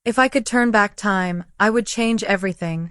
If I could turn back time, I would change everything,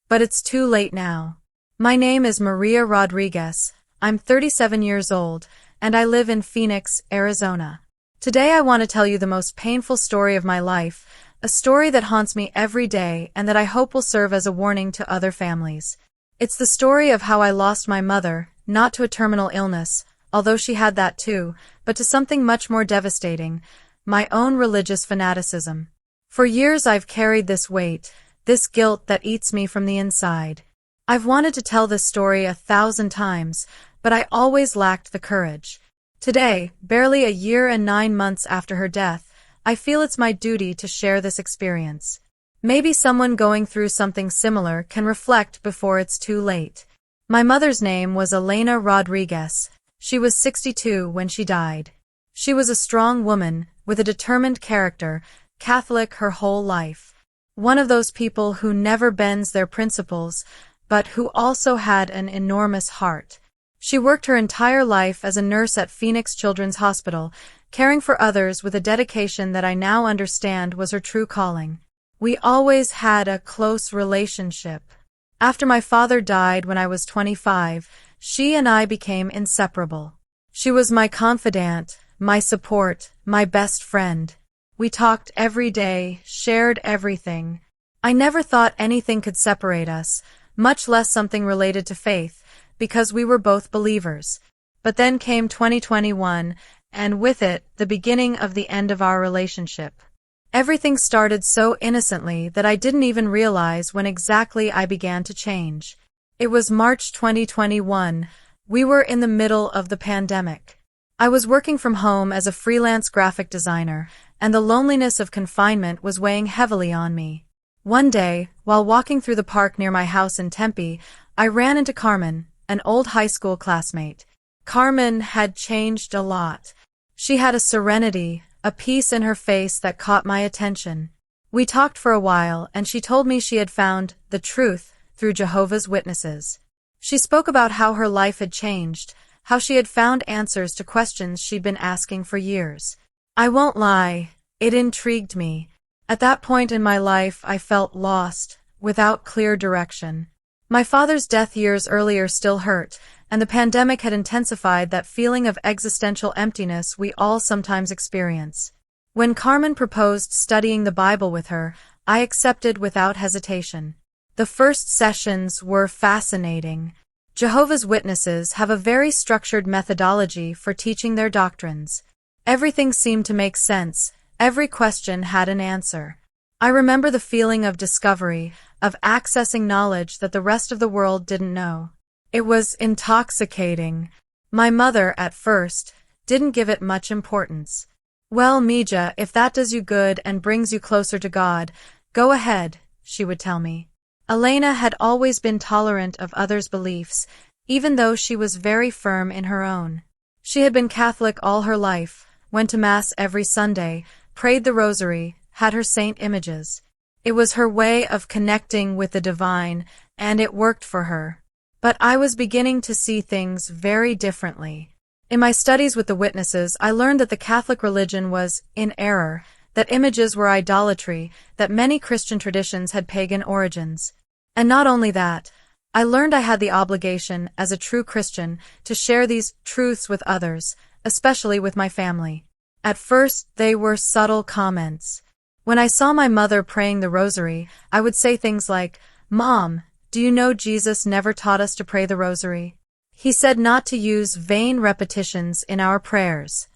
but it's too late now. My name is Maria Rodriguez. I'm 37 years old, and I live in Phoenix, Arizona. Today I want to tell you the most painful story of my life, a story that haunts me every day and that I hope will serve as a warning to other families. It's the story of how I lost my mother, not to a terminal illness, although she had that too, but to something much more devastating, my own religious fanaticism. For years I've carried this weight, this guilt that eats me from the inside. I've wanted to tell this story 1,000 times, but I always lacked the courage. Today, barely a year and 9 months after her death, I feel it's my duty to share this experience. Maybe someone going through something similar can reflect before it's too late. My mother's name was Elena Rodriguez. She was 62 when she died. She was a strong woman, with a determined character, Catholic her whole life. One of those people who never bends their principles, but who also had an enormous heart. She worked her entire life as a nurse at Phoenix Children's Hospital, caring for others with a dedication that I now understand was her true calling. We always had a close relationship. After my father died when I was 25, she and I became inseparable. She was my confidant, my support, my best friend. We talked every day, shared everything. I never thought anything could separate us, much less something related to faith, because we were both believers. But then came 2021, and with it, the beginning of the end of our relationship. Everything started so innocently that I didn't even realize when exactly I began to change. It was March 2021. We were in the middle of the pandemic. I was working from home as a freelance graphic designer, and the loneliness of confinement was weighing heavily on me. One day, while walking through the park near my house in Tempe, I ran into Carmen, an old high school classmate. Carmen had changed a lot. She had a serenity, a peace in her face that caught my attention. We talked for a while, and she told me she had found the truth through Jehovah's Witnesses. She spoke about how her life had changed, how she had found answers to questions she'd been asking for years. I won't lie, it intrigued me. At that point in my life, I felt lost, without clear direction. My father's death years earlier still hurt, and the pandemic had intensified that feeling of existential emptiness we all sometimes experience. When Carmen proposed studying the Bible with her, I accepted without hesitation. The first sessions were fascinating. Jehovah's Witnesses have a very structured methodology for teaching their doctrines. Everything seemed to make sense. Every question had an answer. I remember the feeling of discovery, of accessing knowledge that the rest of the world didn't know. It was intoxicating. My mother, at first, didn't give it much importance. "Well, Mija, if that does you good and brings you closer to God, go ahead," she would tell me. Elena had always been tolerant of others' beliefs, even though she was very firm in her own. She had been Catholic all her life, went to Mass every Sunday, prayed the rosary, had her saint images. It was her way of connecting with the divine, and it worked for her. But I was beginning to see things very differently. In my studies with the Witnesses, I learned that the Catholic religion was in error, that images were idolatry, that many Christian traditions had pagan origins. And not only that, I learned I had the obligation, as a true Christian, to share these truths with others, especially with my family. At first, they were subtle comments. When I saw my mother praying the rosary, I would say things like, "Mom, do you know Jesus never taught us to pray the rosary? He said not to use vain repetitions in our prayers."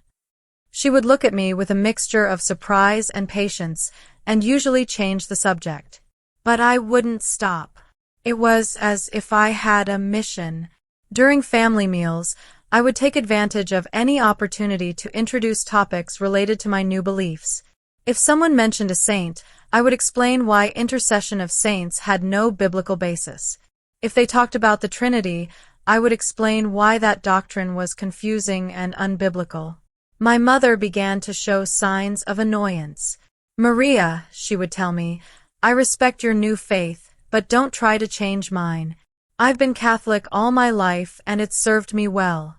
She would look at me with a mixture of surprise and patience, and usually change the subject. But I wouldn't stop. It was as if I had a mission. During family meals, I would take advantage of any opportunity to introduce topics related to my new beliefs. If someone mentioned a saint, I would explain why intercession of saints had no biblical basis. If they talked about the Trinity, I would explain why that doctrine was confusing and unbiblical. My mother began to show signs of annoyance. "Maria," she would tell me, "I respect your new faith, but don't try to change mine. I've been Catholic all my life and it's served me well."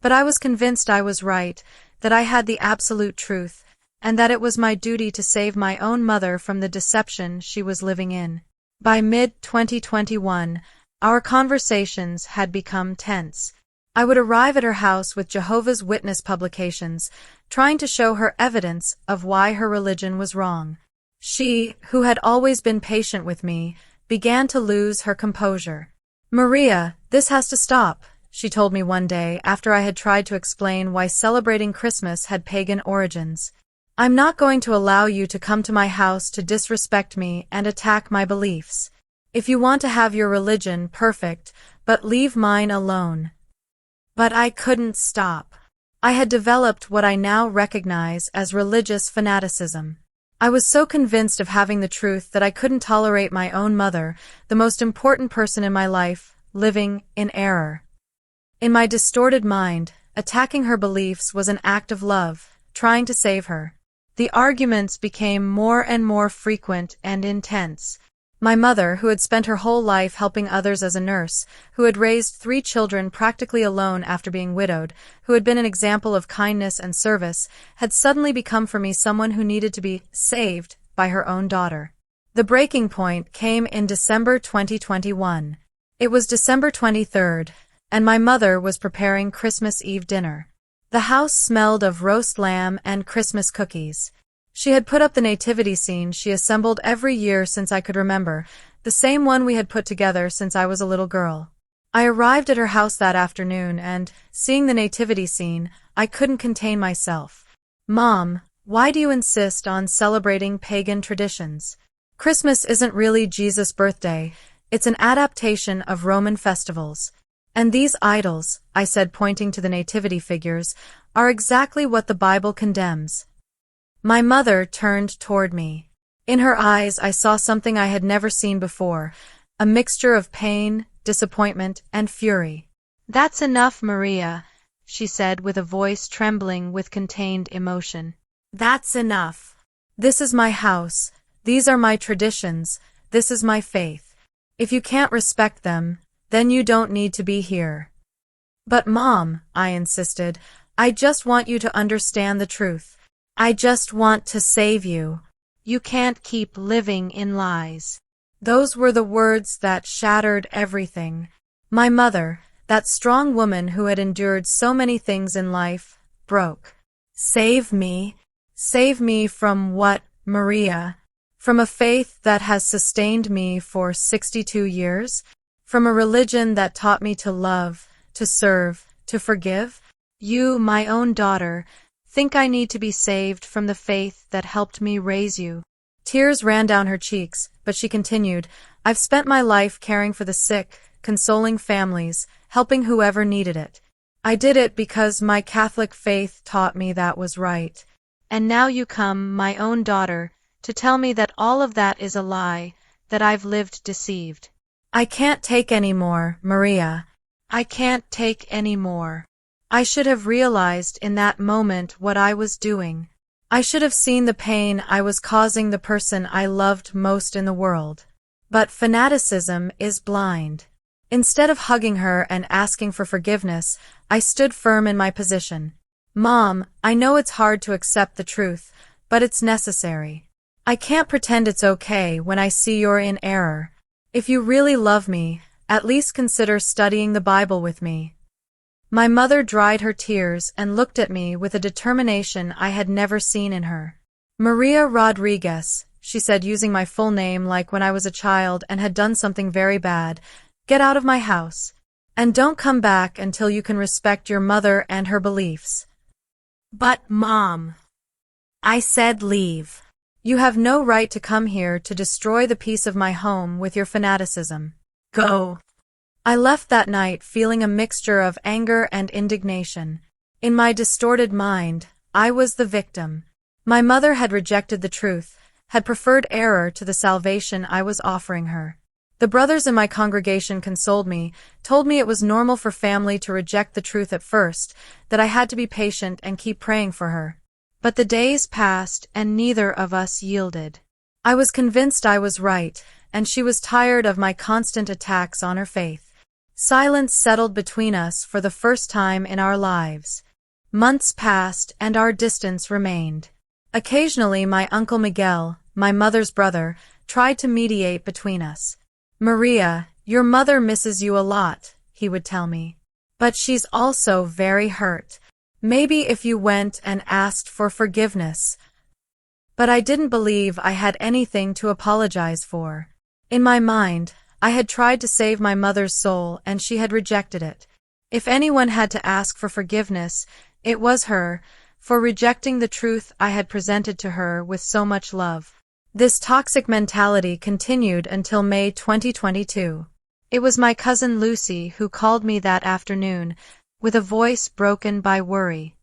But I was convinced I was right, that I had the absolute truth, and that it was my duty to save my own mother from the deception she was living in. By mid-2021, our conversations had become tense. I would arrive at her house with Jehovah's Witness publications, trying to show her evidence of why her religion was wrong. She, who had always been patient with me, began to lose her composure. "Maria, this has to stop," she told me one day after I had tried to explain why celebrating Christmas had pagan origins. "I'm not going to allow you to come to my house to disrespect me and attack my beliefs. If you want to have your religion, perfect, but leave mine alone." But I couldn't stop. I had developed what I now recognize as religious fanaticism. I was so convinced of having the truth that I couldn't tolerate my own mother, the most important person in my life, living in error. In my distorted mind, attacking her beliefs was an act of love, trying to save her. The arguments became more and more frequent and intense. My mother, who had spent her whole life helping others as a nurse, who had raised 3 children practically alone after being widowed, who had been an example of kindness and service, had suddenly become for me someone who needed to be saved by her own daughter. The breaking point came in December 2021. It was December 23rd, and my mother was preparing Christmas Eve dinner. The house smelled of roast lamb and Christmas cookies. She had put up the nativity scene she assembled every year since I could remember, the same one we had put together since I was a little girl. I arrived at her house that afternoon and, seeing the nativity scene, I couldn't contain myself. "Mom, why do you insist on celebrating pagan traditions? Christmas isn't really Jesus' birthday, it's an adaptation of Roman festivals. And these idols," I said, pointing to the nativity figures, "are exactly what the Bible condemns." My mother turned toward me. In her eyes I saw something I had never seen before, a mixture of pain, disappointment, and fury. "That's enough, Maria," she said with a voice trembling with contained emotion. "That's enough. This is my house, these are my traditions, this is my faith. If you can't respect them, then you don't need to be here." "But Mom," I insisted, "I just want you to understand the truth. I just want to save you. You can't keep living in lies." Those were the words that shattered everything. My mother, that strong woman who had endured so many things in life, broke. "Save me? Save me from what, Maria? From a faith that has sustained me for 62 years? From a religion that taught me to love, to serve, to forgive? You, my own daughter, think I need to be saved from the faith that helped me raise you?" Tears ran down her cheeks, but she continued, "I've spent my life caring for the sick, consoling families, helping whoever needed it. I did it because my Catholic faith taught me that was right. And now you come, my own daughter, to tell me that all of that is a lie, that I've lived deceived. I can't take any more, Maria. I can't take any more." I should have realized in that moment what I was doing. I should have seen the pain I was causing the person I loved most in the world. But fanaticism is blind. Instead of hugging her and asking for forgiveness, I stood firm in my position. "Mom, I know it's hard to accept the truth, but it's necessary. I can't pretend it's okay when I see you're in error. If you really love me, at least consider studying the Bible with me." My mother dried her tears and looked at me with a determination I had never seen in her. "Maria Rodriguez," she said, using my full name like when I was a child and had done something very bad, "get out of my house. And don't come back until you can respect your mother and her beliefs." "But, Mom," I said, "leave. You have no right to come here to destroy the peace of my home with your fanaticism. Go." I left that night feeling a mixture of anger and indignation. In my distorted mind, I was the victim. My mother had rejected the truth, had preferred error to the salvation I was offering her. The brothers in my congregation consoled me, told me it was normal for family to reject the truth at first, that I had to be patient and keep praying for her. But the days passed and neither of us yielded. I was convinced I was right, and she was tired of my constant attacks on her faith. Silence settled between us for the first time in our lives. Months passed and our distance remained. Occasionally my Uncle Miguel, my mother's brother, tried to mediate between us. "Maria, your mother misses you a lot," he would tell me. "But she's also very hurt. Maybe if you went and asked for forgiveness." But I didn't believe I had anything to apologize for. In my mind, I had tried to save my mother's soul and she had rejected it. If anyone had to ask for forgiveness, it was her, for rejecting the truth I had presented to her with so much love. This toxic mentality continued until May 2022. It was my cousin Lucy who called me that afternoon, with a voice broken by worry.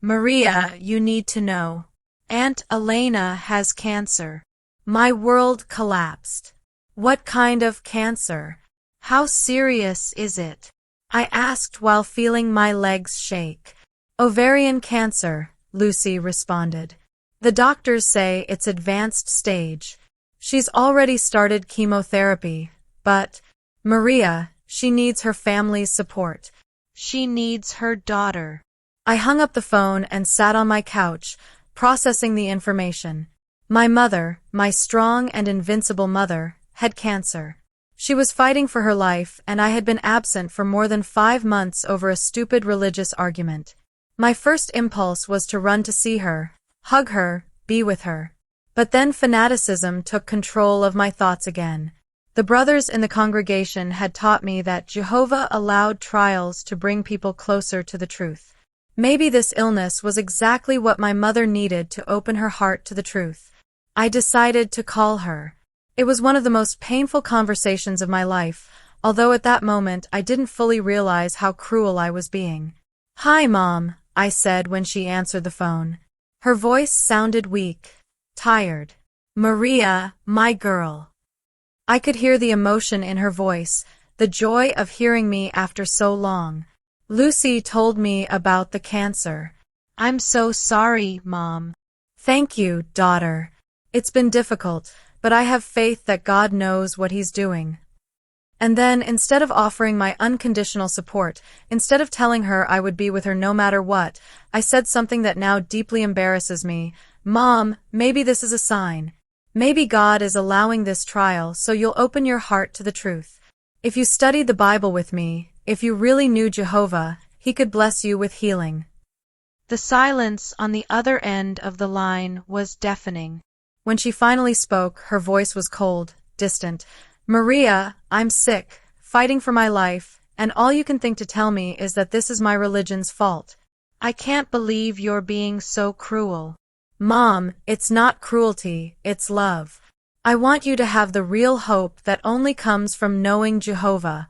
"Maria, you need to know. Aunt Elena has cancer." My world collapsed. "What kind of cancer? How serious is it?" I asked while feeling my legs shake. "Ovarian cancer," Lucy responded. "The doctors say it's advanced stage. She's already started chemotherapy, but, Maria, she needs her family's support. She needs her daughter." I hung up the phone and sat on my couch, processing the information. My mother, my strong and invincible mother, had cancer. She was fighting for her life, and I had been absent for more than 5 months over a stupid religious argument. My first impulse was to run to see her, hug her, be with her. But then fanaticism took control of my thoughts again. The brothers in the congregation had taught me that Jehovah allowed trials to bring people closer to the truth. Maybe this illness was exactly what my mother needed to open her heart to the truth. I decided to call her. It was one of the most painful conversations of my life, although at that moment I didn't fully realize how cruel I was being. "Hi, Mom," I said when she answered the phone. Her voice sounded weak, tired. "Maria, my girl." I could hear the emotion in her voice, the joy of hearing me after so long. "Lucy told me about the cancer." "I'm so sorry, Mom." "Thank you, daughter. It's been difficult, but I have faith that God knows what He's doing." And then, instead of offering my unconditional support, instead of telling her I would be with her no matter what, I said something that now deeply embarrasses me. "Mom, maybe this is a sign. Maybe God is allowing this trial so you'll open your heart to the truth. If you studied the Bible with me, if you really knew Jehovah, He could bless you with healing." The silence on the other end of the line was deafening. When she finally spoke, her voice was cold, distant. "Maria, I'm sick, fighting for my life, and all you can think to tell me is that this is my religion's fault. I can't believe you're being so cruel." "Mom, it's not cruelty, it's love. I want you to have the real hope that only comes from knowing Jehovah."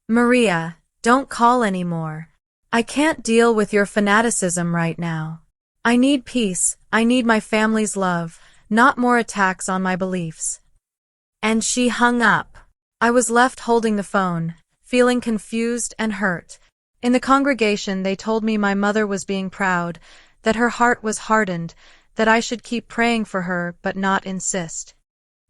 "Maria, don't call anymore. I can't deal with your fanaticism right now. I need peace, I need my family's love, not more attacks on my beliefs." And she hung up. I was left holding the phone, feeling confused and hurt. In the congregation they told me my mother was being proud, that her heart was hardened, that I should keep praying for her but not insist.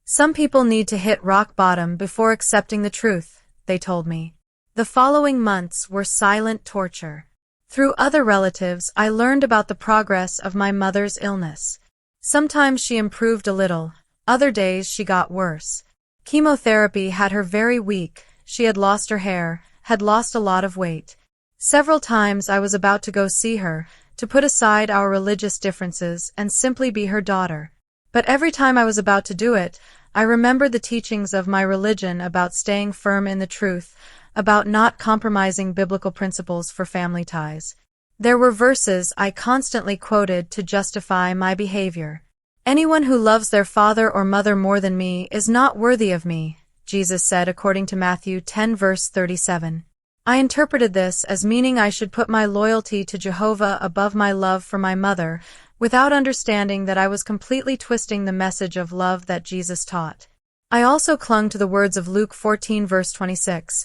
"Some people need to hit rock bottom before accepting the truth," they told me. The following months were silent torture. Through other relatives, I learned about the progress of my mother's illness. Sometimes she improved a little, other days she got worse. Chemotherapy had her very weak, she had lost her hair, had lost a lot of weight. Several times I was about to go see her, to put aside our religious differences and simply be her daughter. But every time I was about to do it, I remembered the teachings of my religion about staying firm in the truth, about not compromising biblical principles for family ties. There were verses I constantly quoted to justify my behavior. "Anyone who loves their father or mother more than me is not worthy of me," Jesus said according to Matthew 10 verse 37. I interpreted this as meaning I should put my loyalty to Jehovah above my love for my mother, without understanding that I was completely twisting the message of love that Jesus taught. I also clung to the words of Luke 14 verse 26.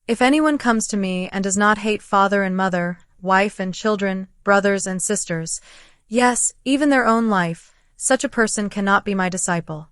"If anyone comes to me and does not hate father and mother, wife and children, brothers and sisters, yes, even their own life, such a person cannot be my disciple."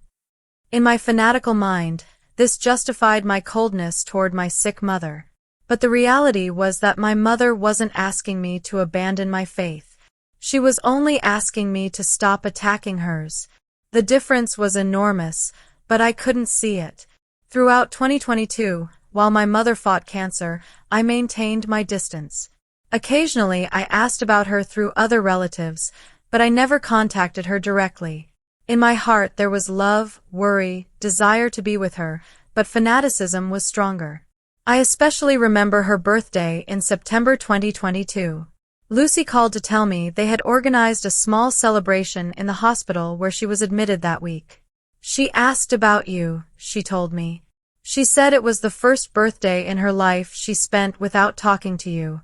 In my fanatical mind, this justified my coldness toward my sick mother. But the reality was that my mother wasn't asking me to abandon my faith. She was only asking me to stop attacking hers. The difference was enormous, but I couldn't see it. Throughout 2022, while my mother fought cancer, I maintained my distance. Occasionally, I asked about her through other relatives, but I never contacted her directly. In my heart there was love, worry, desire to be with her, but fanaticism was stronger. I especially remember her birthday in September 2022. Lucy called to tell me they had organized a small celebration in the hospital where she was admitted that week. She asked about you, she told me. She said it was the first birthday in her life she spent without talking to you.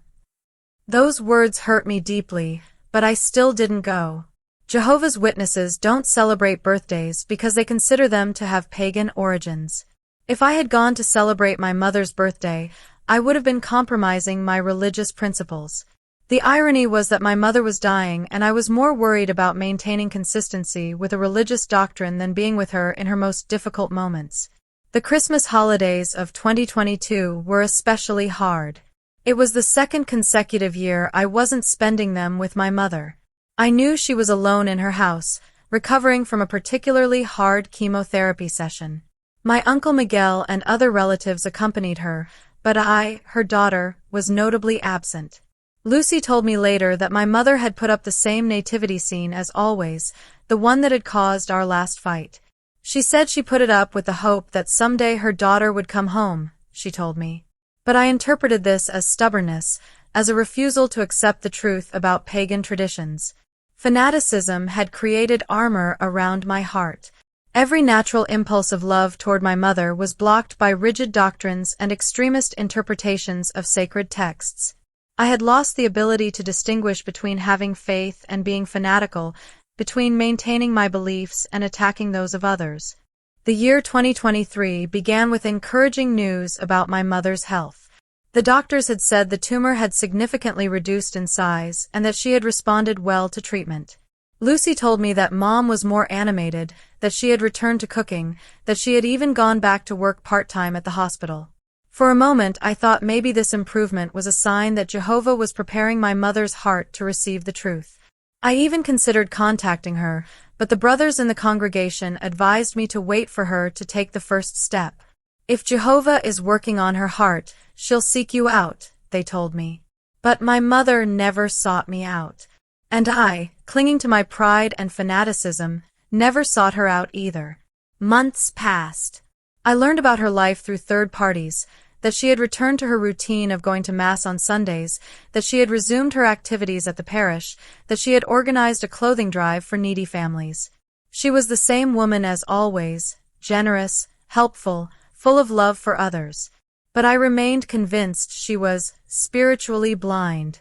Those words hurt me deeply, but I still didn't go. Jehovah's Witnesses don't celebrate birthdays because they consider them to have pagan origins. If I had gone to celebrate my mother's birthday, I would have been compromising my religious principles. The irony was that my mother was dying and I was more worried about maintaining consistency with a religious doctrine than being with her in her most difficult moments. The Christmas holidays of 2022 were especially hard. It was the second consecutive year I wasn't spending them with my mother. I knew she was alone in her house, recovering from a particularly hard chemotherapy session. My Uncle Miguel and other relatives accompanied her, but I, her daughter, was notably absent. Lucy told me later that my mother had put up the same nativity scene as always, the one that had caused our last fight. She said she put it up with the hope that someday her daughter would come home, she told me. But I interpreted this as stubbornness, as a refusal to accept the truth about pagan traditions. Fanaticism had created armor around my heart. Every natural impulse of love toward my mother was blocked by rigid doctrines and extremist interpretations of sacred texts. I had lost the ability to distinguish between having faith and being fanatical, between maintaining my beliefs and attacking those of others. The year 2023 began with encouraging news about my mother's health. The doctors had said the tumor had significantly reduced in size and that she had responded well to treatment. Lucy told me that Mom was more animated, that she had returned to cooking, that she had even gone back to work part-time at the hospital. For a moment, I thought maybe this improvement was a sign that Jehovah was preparing my mother's heart to receive the truth. I even considered contacting her, but the brothers in the congregation advised me to wait for her to take the first step. If Jehovah is working on her heart, she'll seek you out, they told me. But my mother never sought me out. And I, clinging to my pride and fanaticism, never sought her out either. Months passed. I learned about her life through third parties, that she had returned to her routine of going to Mass on Sundays, that she had resumed her activities at the parish, that she had organized a clothing drive for needy families. She was the same woman as always, generous, helpful, full of love for others. But I remained convinced she was spiritually blind.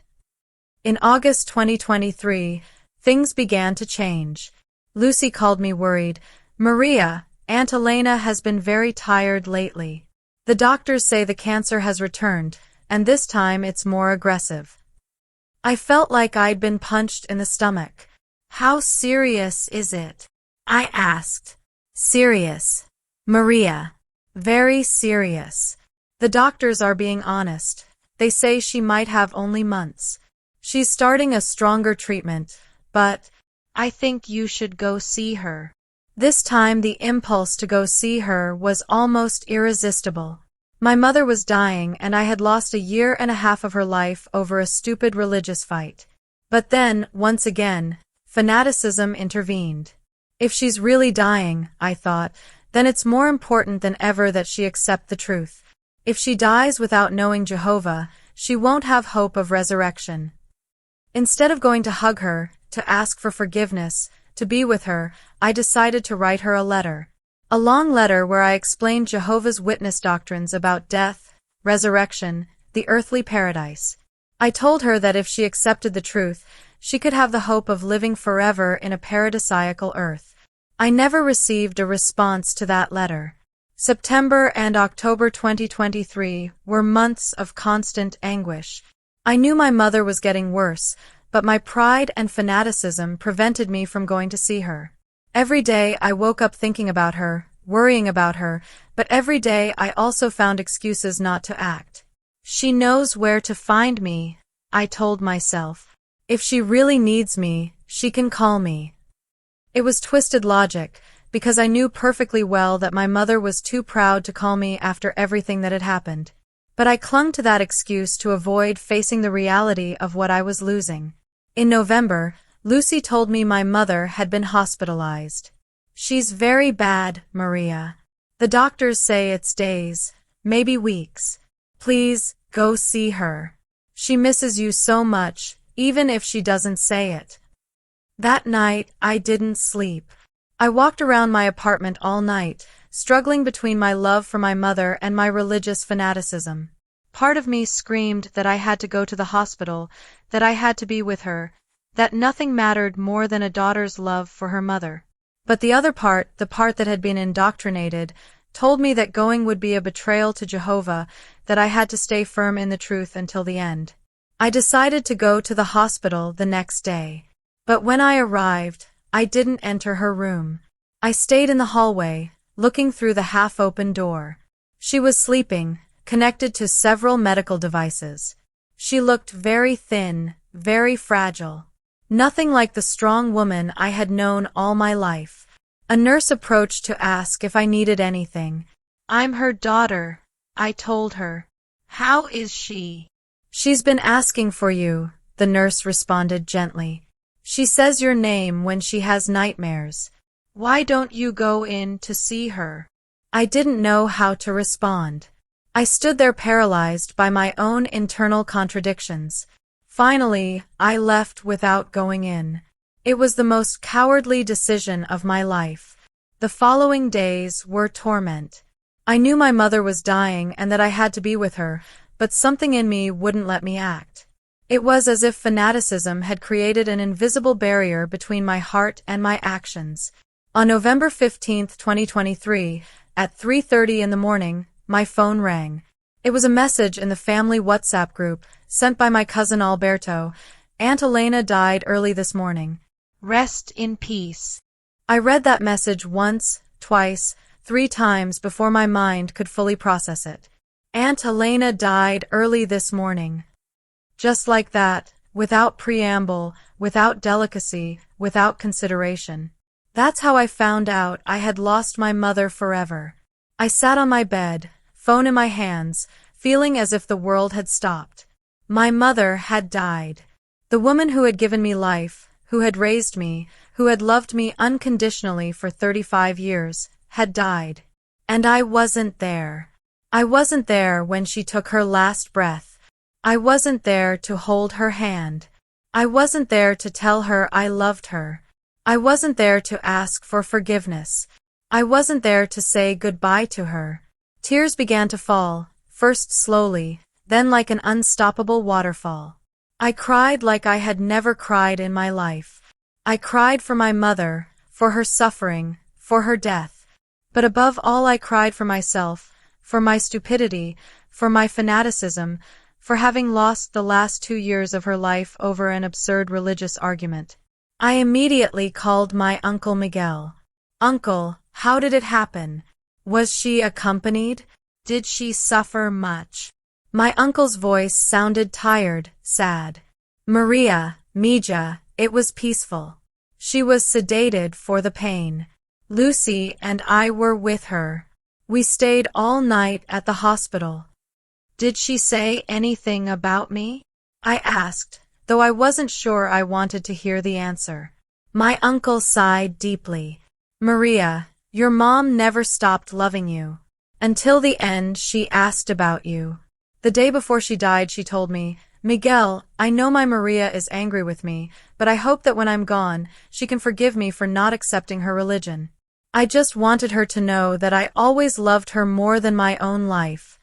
In August 2023, things began to change. Lucy called me worried. "Maria, Aunt Elena has been very tired lately. The doctors say the cancer has returned, and this time it's more aggressive." I felt like I'd been punched in the stomach. "How serious is it?" I asked. "Serious, Maria. Very serious. The doctors are being honest. They say she might have only months. She's starting a stronger treatment, but I think you should go see her." This time the impulse to go see her was almost irresistible. My mother was dying and I had lost a year and a half of her life over a stupid religious fight. But then, once again, fanaticism intervened. If she's really dying, I thought, then it's more important than ever that she accept the truth. If she dies without knowing Jehovah, she won't have hope of resurrection. Instead of going to hug her, to ask for forgiveness, to be with her, I decided to write her a letter. A long letter where I explained Jehovah's Witness doctrines about death, resurrection, the earthly paradise. I told her that if she accepted the truth, she could have the hope of living forever in a paradisiacal earth. I never received a response to that letter. September and October 2023 were months of constant anguish. I knew my mother was getting worse, but my pride and fanaticism prevented me from going to see her. Every day I woke up thinking about her, worrying about her, but every day I also found excuses not to act. "She knows where to find me," I told myself. If she really needs me, she can call me. It was twisted logic, because I knew perfectly well that my mother was too proud to call me after everything that had happened. But I clung to that excuse to avoid facing the reality of what I was losing. In November, Lucy told me my mother had been hospitalized. She's very bad, Maria. The doctors say it's days, maybe weeks. Please, go see her. She misses you so much, even if she doesn't say it. That night, I didn't sleep. I walked around my apartment all night, struggling between my love for my mother and my religious fanaticism. Part of me screamed that I had to go to the hospital, that I had to be with her, that nothing mattered more than a daughter's love for her mother. But the other part, the part that had been indoctrinated, told me that going would be a betrayal to Jehovah, that I had to stay firm in the truth until the end. I decided to go to the hospital the next day. But when I arrived, I didn't enter her room. I stayed in the hallway, looking through the half-open door. She was sleeping, connected to several medical devices. She looked very thin, very fragile. Nothing like the strong woman I had known all my life. A nurse approached to ask if I needed anything. "I'm her daughter," I told her. "How is she?" "She's been asking for you," the nurse responded gently. "She says your name when she has nightmares. Why don't you go in to see her?" I didn't know how to respond. I stood there paralyzed by my own internal contradictions. Finally, I left without going in. It was the most cowardly decision of my life. The following days were torment. I knew my mother was dying and that I had to be with her, but something in me wouldn't let me act. It was as if fanaticism had created an invisible barrier between my heart and my actions. On November 15th, 2023, at 3:30 in the morning, my phone rang. It was a message in the family WhatsApp group, sent by my cousin Alberto. "Aunt Elena died early this morning. Rest in peace." I read that message once, twice, 3 times before my mind could fully process it. Aunt Elena died early this morning. Just like that, without preamble, without delicacy, without consideration. That's how I found out I had lost my mother forever. I sat on my bed, phone in my hands, feeling as if the world had stopped. My mother had died. The woman who had given me life, who had raised me, who had loved me unconditionally for 35 years, had died. And I wasn't there. I wasn't there when she took her last breath. I wasn't there to hold her hand. I wasn't there to tell her I loved her. I wasn't there to ask for forgiveness. I wasn't there to say goodbye to her. Tears began to fall, first slowly, then like an unstoppable waterfall. I cried like I had never cried in my life. I cried for my mother, for her suffering, for her death. But above all I cried for myself, for my stupidity, for my fanaticism, for having lost the last 2 years of her life over an absurd religious argument. I immediately called my Uncle Miguel. "Uncle, how did it happen? Was she accompanied? Did she suffer much?" My uncle's voice sounded tired, sad. "Maria, Mija, it was peaceful. She was sedated for the pain. Lucy and I were with her. We stayed all night at the hospital." "Did she say anything about me?" I asked, though I wasn't sure I wanted to hear the answer. My uncle sighed deeply. "Maria, your mom never stopped loving you. Until the end, she asked about you. The day before she died, she told me, 'Miguel, I know my Maria is angry with me, but I hope that when I'm gone, she can forgive me for not accepting her religion. I just wanted her to know that I always loved her more than my own life.'"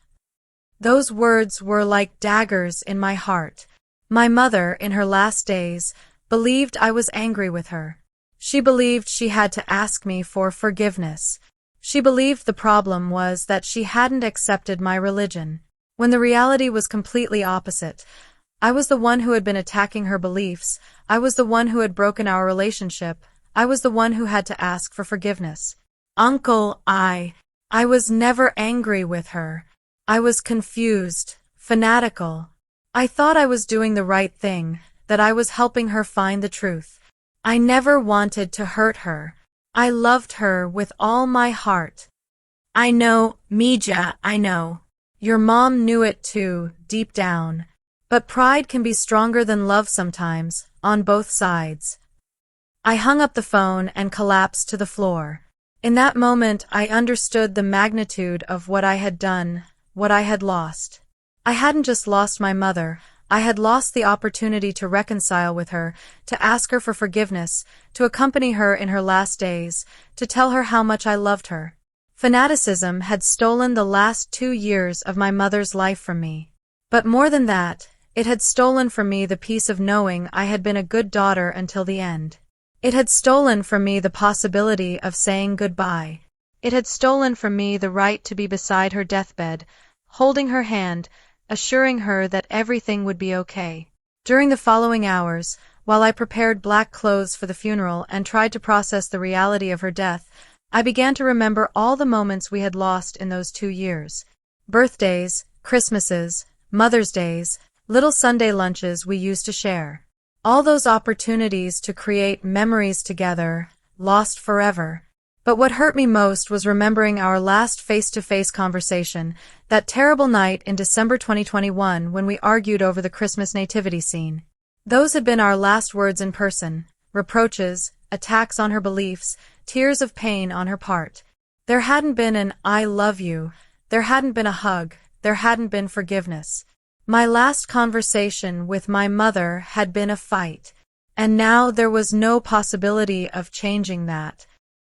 Those words were like daggers in my heart. My mother, in her last days, believed I was angry with her. She believed she had to ask me for forgiveness. She believed the problem was that she hadn't accepted my religion, when the reality was completely opposite. I was the one who had been attacking her beliefs. I was the one who had broken our relationship. I was the one who had to ask for forgiveness. "Uncle, I was never angry with her. I was confused, fanatical. I thought I was doing the right thing, that I was helping her find the truth. I never wanted to hurt her. I loved her with all my heart. I know, Mija, I know. Your mom knew it too, deep down. But pride can be stronger than love sometimes, on both sides. I hung up the phone and collapsed to the floor. In that moment, I understood the magnitude of what I had done, what I had lost. I hadn't just lost my mother, I had lost the opportunity to reconcile with her, to ask her for forgiveness, to accompany her in her last days, to tell her how much I loved her. Fanaticism had stolen the last 2 years of my mother's life from me. But more than that, it had stolen from me the peace of knowing I had been a good daughter until the end. It had stolen from me the possibility of saying goodbye. It had stolen from me the right to be beside her deathbed, holding her hand, assuring her that everything would be okay. During the following hours, while I prepared black clothes for the funeral and tried to process the reality of her death, I began to remember all the moments we had lost in those 2 years. Birthdays, Christmases, Mother's Days, little Sunday lunches we used to share. All those opportunities to create memories together, lost forever. But what hurt me most was remembering our last face-to-face conversation, that terrible night in December 2021 when we argued over the Christmas nativity scene. Those had been our last words in person, reproaches, attacks on her beliefs, tears of pain on her part. There hadn't been an "I love you," there hadn't been a hug, there hadn't been forgiveness. My last conversation with my mother had been a fight, and now there was no possibility of changing that.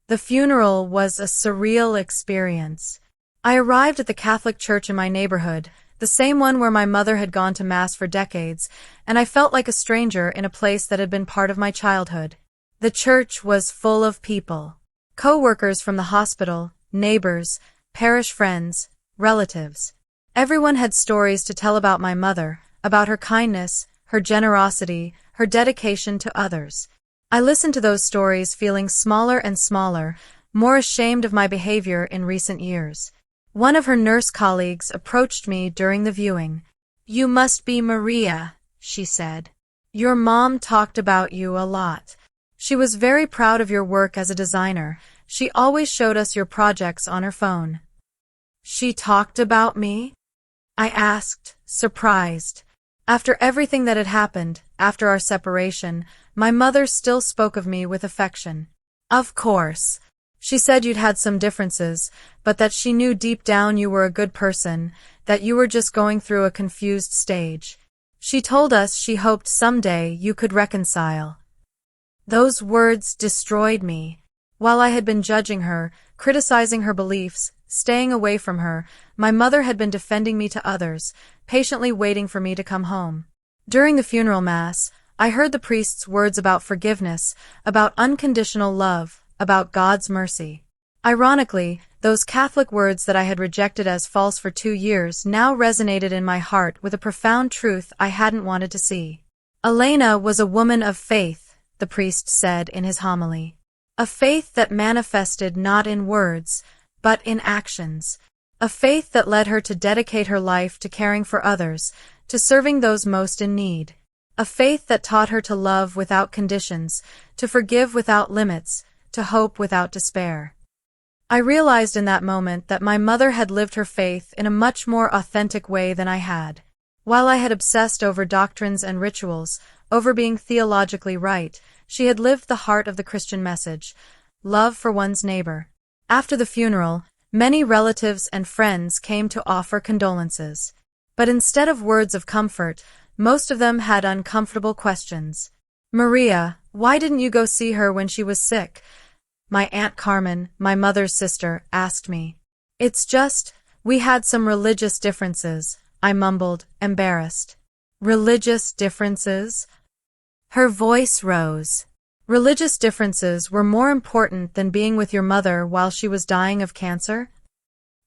The funeral was a surreal experience. I arrived at the Catholic church in my neighborhood, the same one where my mother had gone to Mass for decades, and I felt like a stranger in a place that had been part of my childhood. The church was full of people. Co-workers from the hospital, neighbors, parish friends, relatives. Everyone had stories to tell about my mother, about her kindness, her generosity, her dedication to others. I listened to those stories feeling smaller and smaller, more ashamed of my behavior in recent years. One of her nurse colleagues approached me during the viewing. "You must be Maria," she said. "Your mom talked about you a lot. She was very proud of your work as a designer. She always showed us your projects on her phone." "She talked about me?" I asked, surprised. After everything that had happened, after our separation, my mother still spoke of me with affection. "Of course. She said you'd had some differences, but that she knew deep down you were a good person, that you were just going through a confused stage. She told us she hoped someday you could reconcile." Those words destroyed me. While I had been judging her, criticizing her beliefs, staying away from her, my mother had been defending me to others, patiently waiting for me to come home. During the funeral mass, I heard the priest's words about forgiveness, about unconditional love, about God's mercy. Ironically, those Catholic words that I had rejected as false for 2 years now resonated in my heart with a profound truth I hadn't wanted to see. Elena was a woman of faith, the priest said in his homily. A faith that manifested not in words, but in actions. A faith that led her to dedicate her life to caring for others, to serving those most in need. A faith that taught her to love without conditions, to forgive without limits, to hope without despair. I realized in that moment that my mother had lived her faith in a much more authentic way than I had. While I had obsessed over doctrines and rituals, over being theologically right, she had lived the heart of the Christian message, love for one's neighbor. After the funeral, many relatives and friends came to offer condolences. But instead of words of comfort, most of them had uncomfortable questions. "Maria, why didn't you go see her when she was sick?" My Aunt Carmen, my mother's sister, asked me. "It's just, we had some religious differences," I mumbled, embarrassed. "Religious differences?" Her voice rose. "Religious differences were more important than being with your mother while she was dying of cancer?"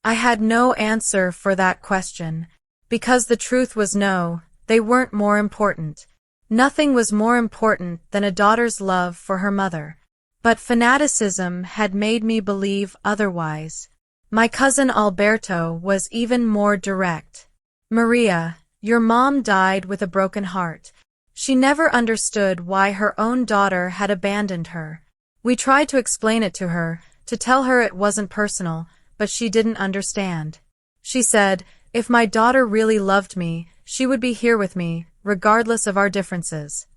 I had no answer for that question. Because the truth was no, they weren't more important. Nothing was more important than a daughter's love for her mother. But fanaticism had made me believe otherwise. My cousin Alberto was even more direct. "Maria, your mom died with a broken heart. She never understood why her own daughter had abandoned her. We tried to explain it to her, to tell her it wasn't personal, but she didn't understand. She said, if my daughter really loved me, she would be here with me, regardless of our differences.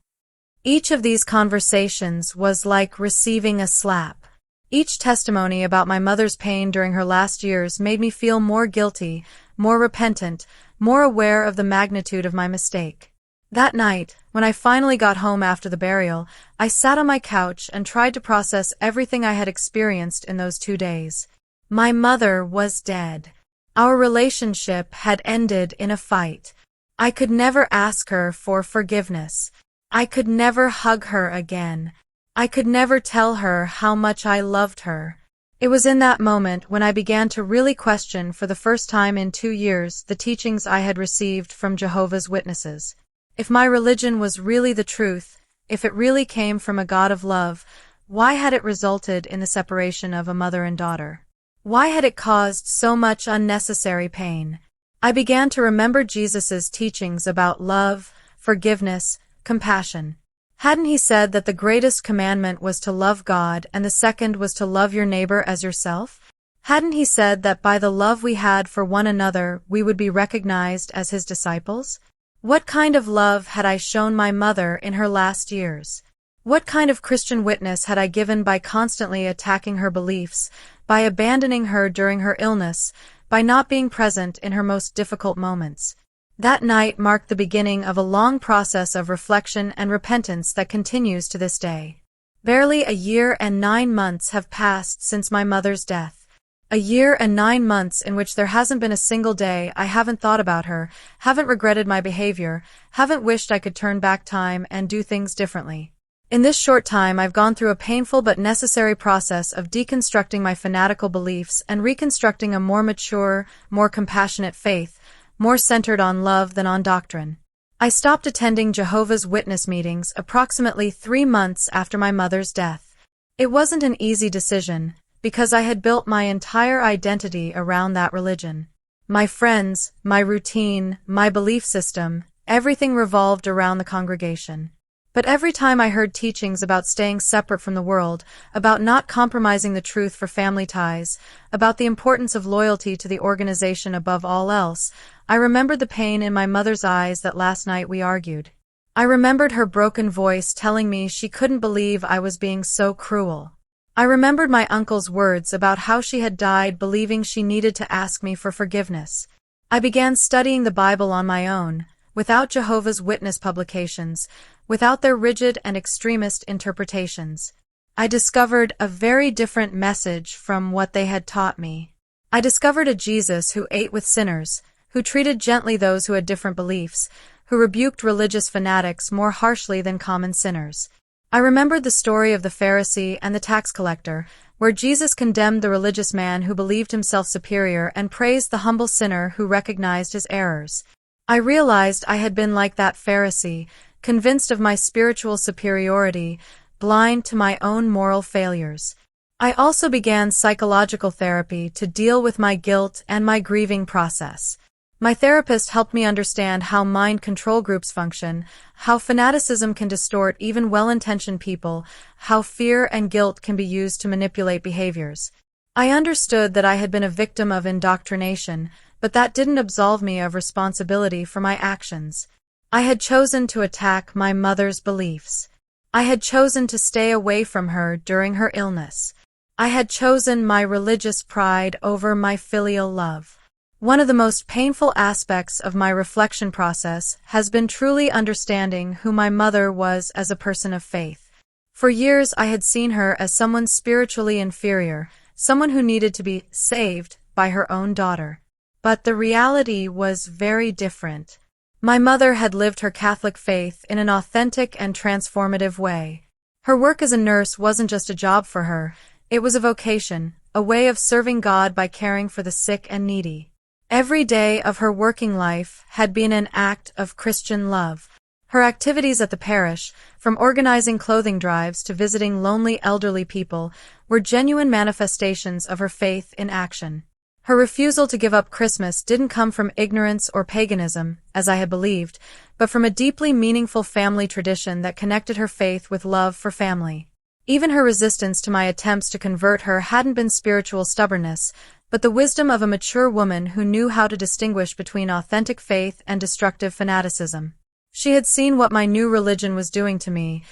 Each of these conversations was like receiving a slap. Each testimony about my mother's pain during her last years made me feel more guilty, more repentant, more aware of the magnitude of my mistake. That night, when I finally got home after the burial, I sat on my couch and tried to process everything I had experienced in those 2 days. My mother was dead. Our relationship had ended in a fight. I could never ask her for forgiveness. I could never hug her again. I could never tell her how much I loved her. It was in that moment when I began to really question for the first time in 2 years the teachings I had received from Jehovah's Witnesses. If my religion was really the truth, if it really came from a God of love, why had it resulted in the separation of a mother and daughter? Why had it caused so much unnecessary pain? I began to remember Jesus' teachings about love, forgiveness, compassion. Hadn't he said that the greatest commandment was to love God and the second was to love your neighbor as yourself? Hadn't he said that by the love we had for one another we would be recognized as his disciples? What kind of love had I shown my mother in her last years? What kind of Christian witness had I given by constantly attacking her beliefs, by abandoning her during her illness, by not being present in her most difficult moments? That night marked the beginning of a long process of reflection and repentance that continues to this day. Barely a year and 9 months have passed since my mother's death. A year and 9 months in which there hasn't been a single day I haven't thought about her, haven't regretted my behavior, haven't wished I could turn back time and do things differently. In this short time I've gone through a painful but necessary process of deconstructing my fanatical beliefs and reconstructing a more mature, more compassionate faith, more centered on love than on doctrine. I stopped attending Jehovah's Witness meetings approximately 3 months after my mother's death. It wasn't an easy decision, because I had built my entire identity around that religion. My friends, my routine, my belief system, everything revolved around the congregation. But every time I heard teachings about staying separate from the world, about not compromising the truth for family ties, about the importance of loyalty to the organization above all else, I remembered the pain in my mother's eyes that last night we argued. I remembered her broken voice telling me she couldn't believe I was being so cruel. I remembered my uncle's words about how she had died believing she needed to ask me for forgiveness. I began studying the Bible on my own, without Jehovah's Witness publications, without their rigid and extremist interpretations. I discovered a very different message from what they had taught me. I discovered a Jesus who ate with sinners, who treated gently those who had different beliefs, who rebuked religious fanatics more harshly than common sinners. I remembered the story of the Pharisee and the tax collector, where Jesus condemned the religious man who believed himself superior and praised the humble sinner who recognized his errors. I realized I had been like that Pharisee, convinced of my spiritual superiority, blind to my own moral failures. I also began psychological therapy to deal with my guilt and my grieving process. My therapist helped me understand how mind control groups function, how fanaticism can distort even well-intentioned people, how fear and guilt can be used to manipulate behaviors. I understood that I had been a victim of indoctrination, but that didn't absolve me of responsibility for my actions. I had chosen to attack my mother's beliefs. I had chosen to stay away from her during her illness. I had chosen my religious pride over my filial love. One of the most painful aspects of my reflection process has been truly understanding who my mother was as a person of faith. For years I had seen her as someone spiritually inferior, someone who needed to be saved by her own daughter. But the reality was very different. My mother had lived her Catholic faith in an authentic and transformative way. Her work as a nurse wasn't just a job for her, it was a vocation, a way of serving God by caring for the sick and needy. Every day of her working life had been an act of Christian love. Her activities at the parish, from organizing clothing drives to visiting lonely elderly people, were genuine manifestations of her faith in action. Her refusal to give up Christmas didn't come from ignorance or paganism, as I had believed, but from a deeply meaningful family tradition that connected her faith with love for family. Even her resistance to my attempts to convert her hadn't been spiritual stubbornness, but the wisdom of a mature woman who knew how to distinguish between authentic faith and destructive fanaticism. She had seen what my new religion was doing to me.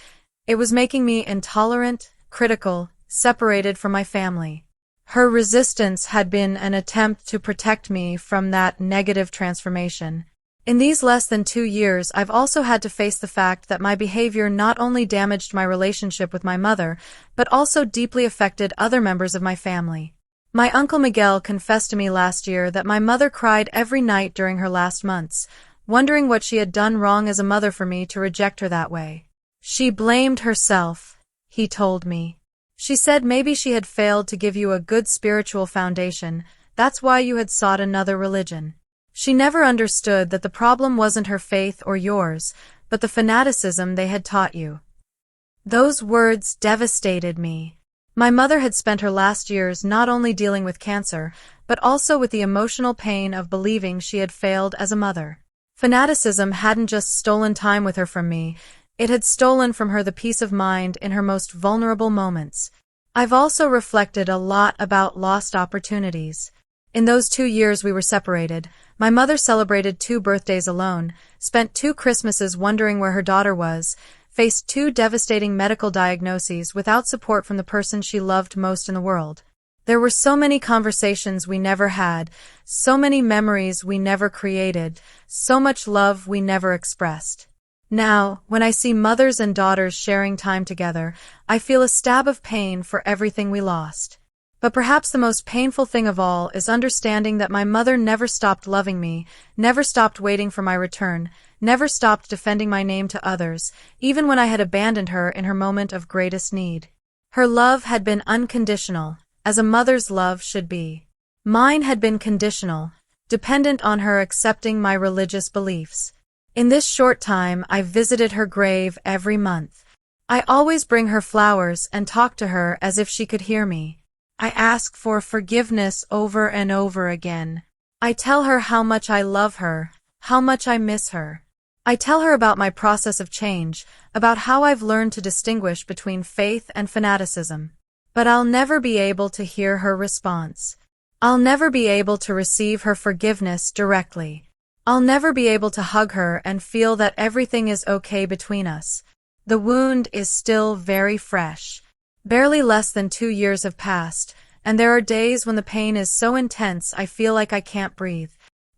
It was making me intolerant, critical, separated from my family. Her resistance had been an attempt to protect me from that negative transformation. In these less than 2 years, I've also had to face the fact that my behavior not only damaged my relationship with my mother, but also deeply affected other members of my family. My Uncle Miguel confessed to me last year that my mother cried every night during her last months, wondering what she had done wrong as a mother for me to reject her that way. She blamed herself, he told me. She said maybe she had failed to give you a good spiritual foundation, that's why you had sought another religion. She never understood that the problem wasn't her faith or yours, but the fanaticism they had taught you. Those words devastated me. My mother had spent her last years not only dealing with cancer, but also with the emotional pain of believing she had failed as a mother. Fanaticism hadn't just stolen time with her from me, it had stolen from her the peace of mind in her most vulnerable moments. I've also reflected a lot about lost opportunities. In those 2 years we were separated, my mother celebrated 2 birthdays alone, spent 2 Christmases wondering where her daughter was, faced 2 devastating medical diagnoses without support from the person she loved most in the world. There were so many conversations we never had, so many memories we never created, so much love we never expressed. Now, when I see mothers and daughters sharing time together, I feel a stab of pain for everything we lost. But perhaps the most painful thing of all is understanding that my mother never stopped loving me, never stopped waiting for my return, never stopped defending my name to others, even when I had abandoned her in her moment of greatest need. Her love had been unconditional, as a mother's love should be. Mine had been conditional, dependent on her accepting my religious beliefs. In this short time, I visited her grave every month. I always bring her flowers and talk to her as if she could hear me. I ask for forgiveness over and over again. I tell her how much I love her, how much I miss her. I tell her about my process of change, about how I've learned to distinguish between faith and fanaticism. But I'll never be able to hear her response. I'll never be able to receive her forgiveness directly. I'll never be able to hug her and feel that everything is okay between us. The wound is still very fresh. Barely less than 2 years have passed, and there are days when the pain is so intense I feel like I can't breathe.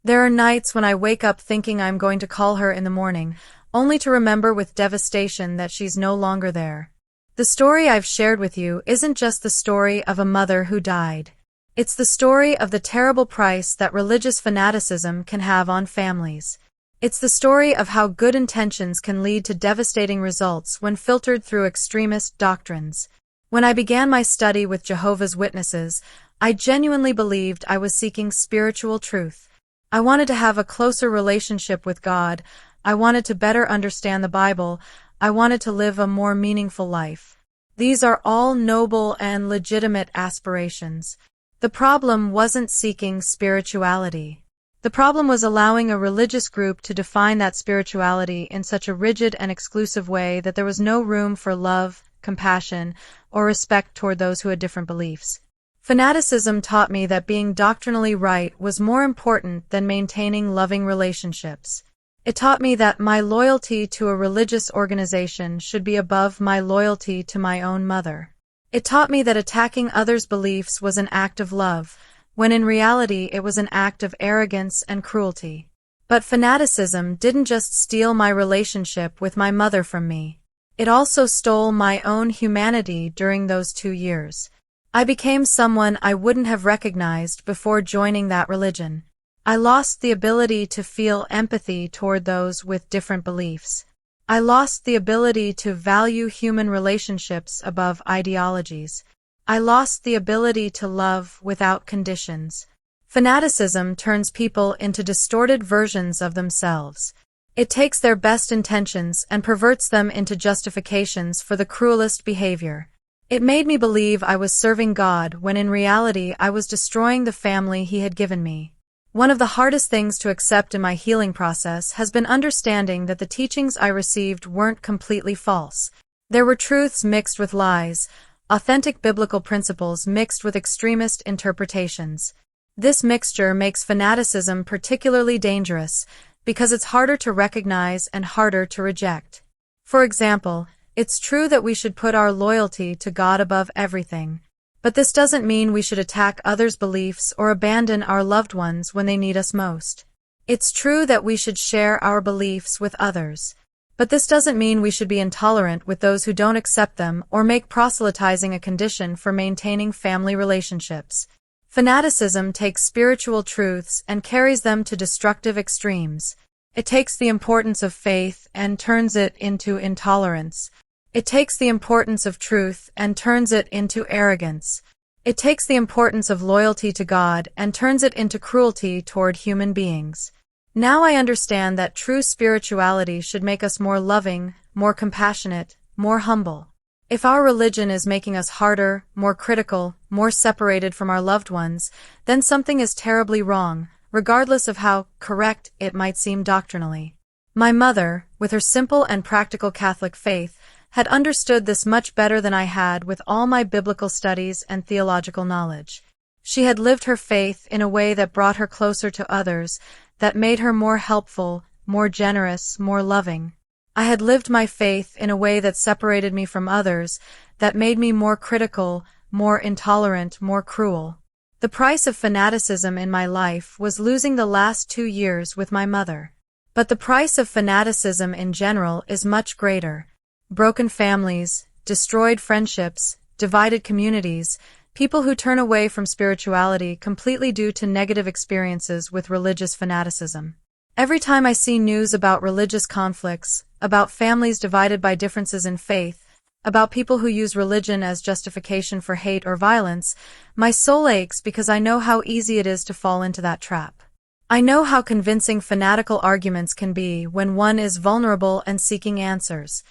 There are nights when I wake up thinking I'm going to call her in the morning, only to remember with devastation that she's no longer there. The story I've shared with you isn't just the story of a mother who died. It's the story of the terrible price that religious fanaticism can have on families. It's the story of how good intentions can lead to devastating results when filtered through extremist doctrines. When I began my study with Jehovah's Witnesses, I genuinely believed I was seeking spiritual truth. I wanted to have a closer relationship with God. I wanted to better understand the Bible. I wanted to live a more meaningful life. These are all noble and legitimate aspirations. The problem wasn't seeking spirituality. The problem was allowing a religious group to define that spirituality in such a rigid and exclusive way that there was no room for love, compassion, or respect toward those who had different beliefs. Fanaticism taught me that being doctrinally right was more important than maintaining loving relationships. It taught me that my loyalty to a religious organization should be above my loyalty to my own mother. It taught me that attacking others' beliefs was an act of love, when in reality it was an act of arrogance and cruelty. But fanaticism didn't just steal my relationship with my mother from me. It also stole my own humanity during those 2 years. I became someone I wouldn't have recognized before joining that religion. I lost the ability to feel empathy toward those with different beliefs. I lost the ability to value human relationships above ideologies. I lost the ability to love without conditions. Fanaticism turns people into distorted versions of themselves. It takes their best intentions and perverts them into justifications for the cruelest behavior. It made me believe I was serving God when in reality I was destroying the family He had given me. One of the hardest things to accept in my healing process has been understanding that the teachings I received weren't completely false. There were truths mixed with lies, authentic biblical principles mixed with extremist interpretations. This mixture makes fanaticism particularly dangerous because it's harder to recognize and harder to reject. For example, it's true that we should put our loyalty to God above everything. But this doesn't mean we should attack others' beliefs or abandon our loved ones when they need us most. It's true that we should share our beliefs with others. But this doesn't mean we should be intolerant with those who don't accept them or make proselytizing a condition for maintaining family relationships. Fanaticism takes spiritual truths and carries them to destructive extremes. It takes the importance of faith and turns it into intolerance. It takes the importance of truth and turns it into arrogance. It takes the importance of loyalty to God and turns it into cruelty toward human beings. Now I understand that true spirituality should make us more loving, more compassionate, more humble. If our religion is making us harder, more critical, more separated from our loved ones, then something is terribly wrong, regardless of how correct it might seem doctrinally. My mother, with her simple and practical Catholic faith, had understood this much better than I had with all my biblical studies and theological knowledge. She had lived her faith in a way that brought her closer to others, that made her more helpful, more generous, more loving. I had lived my faith in a way that separated me from others, that made me more critical, more intolerant, more cruel. The price of fanaticism in my life was losing the last 2 years with my mother. But the price of fanaticism in general is much greater. Broken families, destroyed friendships, divided communities, people who turn away from spirituality completely due to negative experiences with religious fanaticism. Every time I see news about religious conflicts, about families divided by differences in faith, about people who use religion as justification for hate or violence, my soul aches because I know how easy it is to fall into that trap. I know how convincing fanatical arguments can be when one is vulnerable and seeking answers.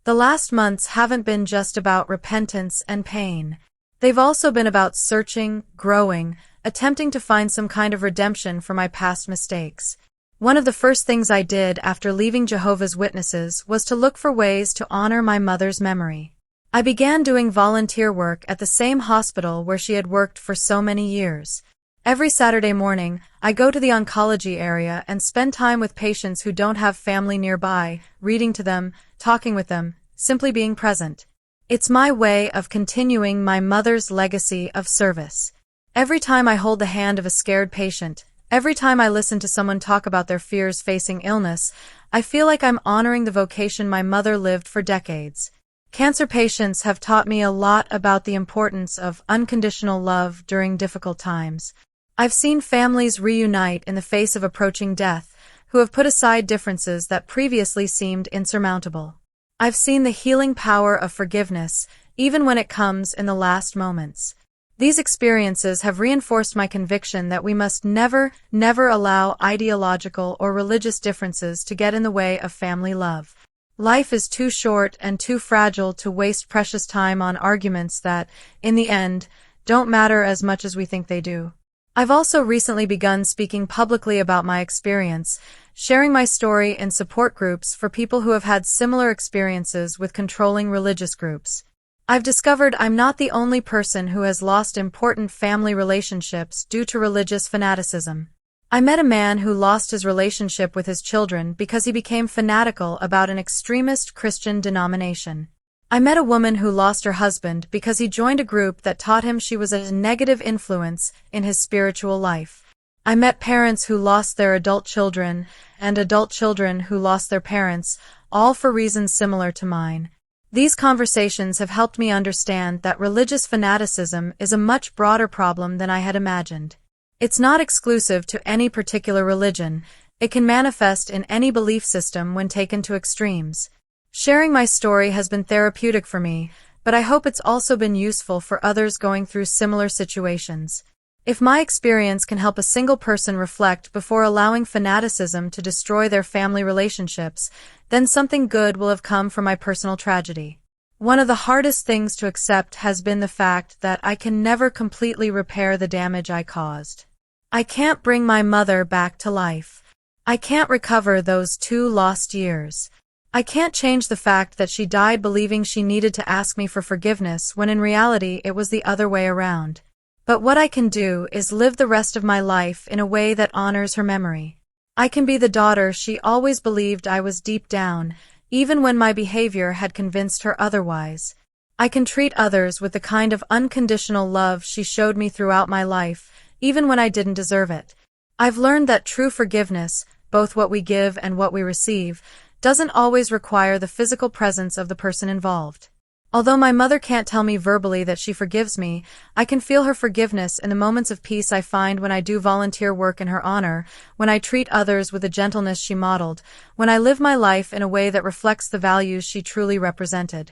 The last months haven't been just about repentance and pain. They've also been about searching, growing, attempting to find some kind of redemption for my past mistakes. One of the first things I did after leaving Jehovah's Witnesses was to look for ways to honor my mother's memory. I began doing volunteer work at the same hospital where she had worked for so many years. Every Saturday morning, I go to the oncology area and spend time with patients who don't have family nearby, reading to them, talking with them, simply being present. It's my way of continuing my mother's legacy of service. Every time I hold the hand of a scared patient, every time I listen to someone talk about their fears facing illness, I feel like I'm honoring the vocation my mother lived for decades. Cancer patients have taught me a lot about the importance of unconditional love during difficult times. I've seen families reunite in the face of approaching death, who have put aside differences that previously seemed insurmountable. I've seen the healing power of forgiveness, even when it comes in the last moments. These experiences have reinforced my conviction that we must never allow ideological or religious differences to get in the way of family love. Life is too short and too fragile to waste precious time on arguments that, in the end, don't matter as much as we think they do. I've also recently begun speaking publicly about my experience, sharing my story in support groups for people who have had similar experiences with controlling religious groups. I've discovered I'm not the only person who has lost important family relationships due to religious fanaticism. I met a man who lost his relationship with his children because he became fanatical about an extremist Christian denomination. I met a woman who lost her husband because he joined a group that taught him she was a negative influence in his spiritual life. I met parents who lost their adult children and adult children who lost their parents, all for reasons similar to mine. These conversations have helped me understand that religious fanaticism is a much broader problem than I had imagined. It's not exclusive to any particular religion. It can manifest in any belief system when taken to extremes. Sharing my story has been therapeutic for me, but I hope it's also been useful for others going through similar situations. If my experience can help a single person reflect before allowing fanaticism to destroy their family relationships, then something good will have come from my personal tragedy. One of the hardest things to accept has been the fact that I can never completely repair the damage I caused. I can't bring my mother back to life. I can't recover those 2 lost years. I can't change the fact that she died believing she needed to ask me for forgiveness when in reality it was the other way around. But what I can do is live the rest of my life in a way that honors her memory. I can be the daughter she always believed I was deep down, even when my behavior had convinced her otherwise. I can treat others with the kind of unconditional love she showed me throughout my life, even when I didn't deserve it. I've learned that true forgiveness, both what we give and what we receive, doesn't always require the physical presence of the person involved. Although my mother can't tell me verbally that she forgives me, I can feel her forgiveness in the moments of peace I find when I do volunteer work in her honor, when I treat others with the gentleness she modeled, when I live my life in a way that reflects the values she truly represented.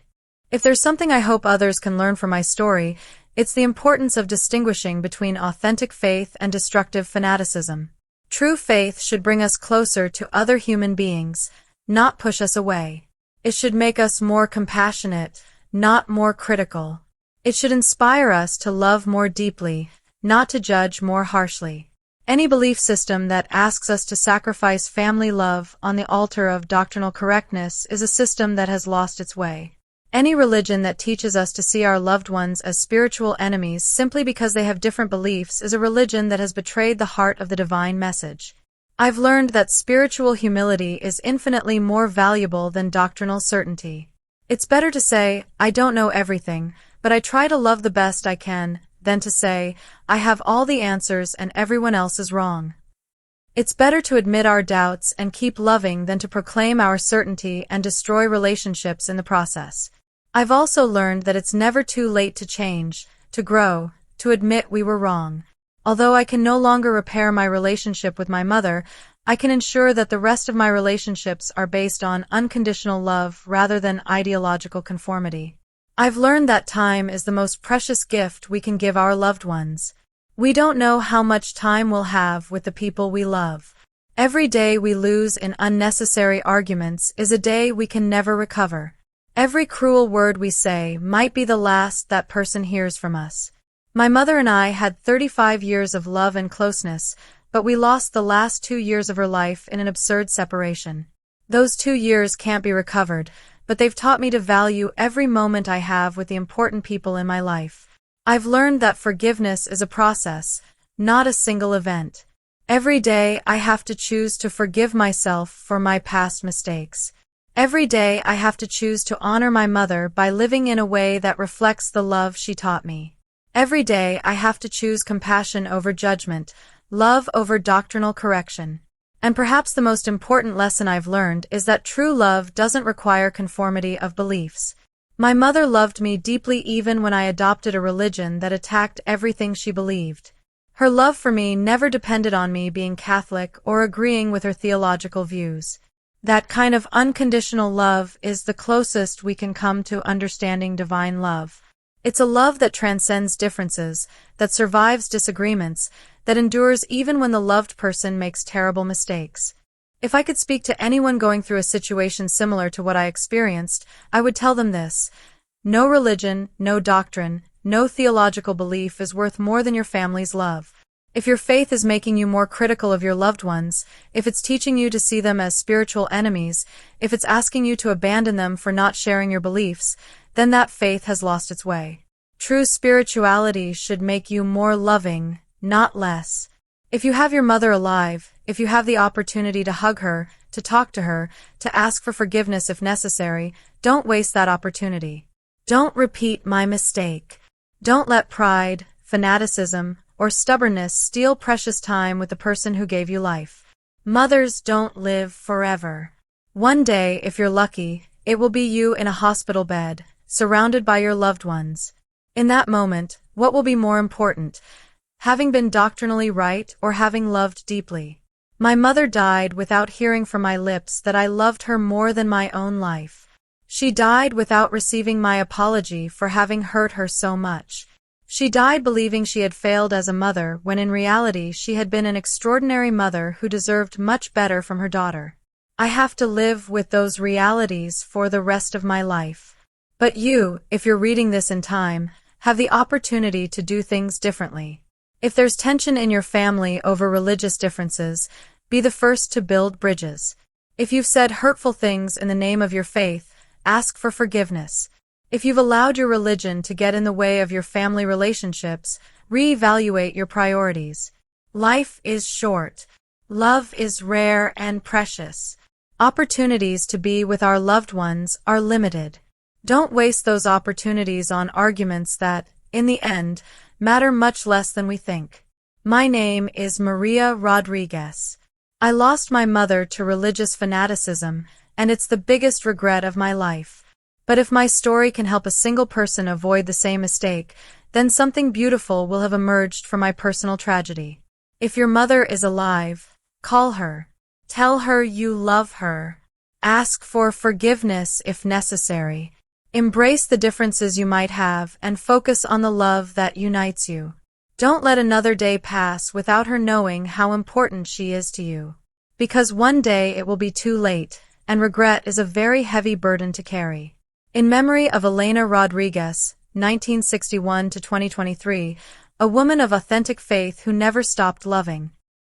If there's something I hope others can learn from my story, it's the importance of distinguishing between authentic faith and destructive fanaticism. True faith should bring us closer to other human beings, not push us away. It should make us more compassionate, not more critical. It should inspire us to love more deeply, not to judge more harshly. Any belief system that asks us to sacrifice family love on the altar of doctrinal correctness is a system that has lost its way. Any religion that teaches us to see our loved ones as spiritual enemies simply because they have different beliefs is a religion that has betrayed the heart of the divine message. I've learned that spiritual humility is infinitely more valuable than doctrinal certainty. It's better to say, I don't know everything, but I try to love the best I can, than to say, I have all the answers and everyone else is wrong. It's better to admit our doubts and keep loving than to proclaim our certainty and destroy relationships in the process. I've also learned that it's never too late to change, to grow, to admit we were wrong. Although I can no longer repair my relationship with my mother, I can ensure that the rest of my relationships are based on unconditional love rather than ideological conformity. I've learned that time is the most precious gift we can give our loved ones. We don't know how much time we'll have with the people we love. Every day we lose in unnecessary arguments is a day we can never recover. Every cruel word we say might be the last that person hears from us. My mother and I had 35 years of love and closeness, but we lost the last 2 years of her life in an absurd separation. Those 2 years can't be recovered, but they've taught me to value every moment I have with the important people in my life. I've learned that forgiveness is a process, not a single event. Every day I have to choose to forgive myself for my past mistakes. Every day I have to choose to honor my mother by living in a way that reflects the love she taught me. Every day I have to choose compassion over judgment, love over doctrinal correction. And perhaps the most important lesson I've learned is that true love doesn't require conformity of beliefs. My mother loved me deeply even when I adopted a religion that attacked everything she believed. Her love for me never depended on me being Catholic or agreeing with her theological views. That kind of unconditional love is the closest we can come to understanding divine love. It's a love that transcends differences, that survives disagreements, that endures even when the loved person makes terrible mistakes. If I could speak to anyone going through a situation similar to what I experienced, I would tell them this: no religion, no doctrine, no theological belief is worth more than your family's love. If your faith is making you more critical of your loved ones, if it's teaching you to see them as spiritual enemies, if it's asking you to abandon them for not sharing your beliefs, then that faith has lost its way. True spirituality should make you more loving, not less. If you have your mother alive, if you have the opportunity to hug her, to talk to her, to ask for forgiveness if necessary, don't waste that opportunity. Don't repeat my mistake. Don't let pride, fanaticism, or stubbornness steal precious time with the person who gave you life. Mothers don't live forever. One day, if you're lucky, it will be you in a hospital bed, surrounded by your loved ones. In that moment, what will be more important, having been doctrinally right or having loved deeply? My mother died without hearing from my lips that I loved her more than my own life. She died without receiving my apology for having hurt her so much. She died believing she had failed as a mother when in reality she had been an extraordinary mother who deserved much better from her daughter. I have to live with those realities for the rest of my life. But you, if you're reading this in time, have the opportunity to do things differently. If there's tension in your family over religious differences, be the first to build bridges. If you've said hurtful things in the name of your faith, ask for forgiveness. If you've allowed your religion to get in the way of your family relationships, reevaluate your priorities. Life is short. Love is rare and precious. Opportunities to be with our loved ones are limited. Don't waste those opportunities on arguments that, in the end, matter much less than we think. My name is Maria Rodriguez. I lost my mother to religious fanaticism, and it's the biggest regret of my life. But if my story can help a single person avoid the same mistake, then something beautiful will have emerged from my personal tragedy. If your mother is alive, call her. Tell her you love her. Ask for forgiveness if necessary. Embrace the differences you might have and focus on the love that unites you. Don't let another day pass without her knowing how important she is to you. Because one day it will be too late, and regret is a very heavy burden to carry. In memory of Elena Rodriguez, 1961 to 2023, a woman of authentic faith who never stopped loving.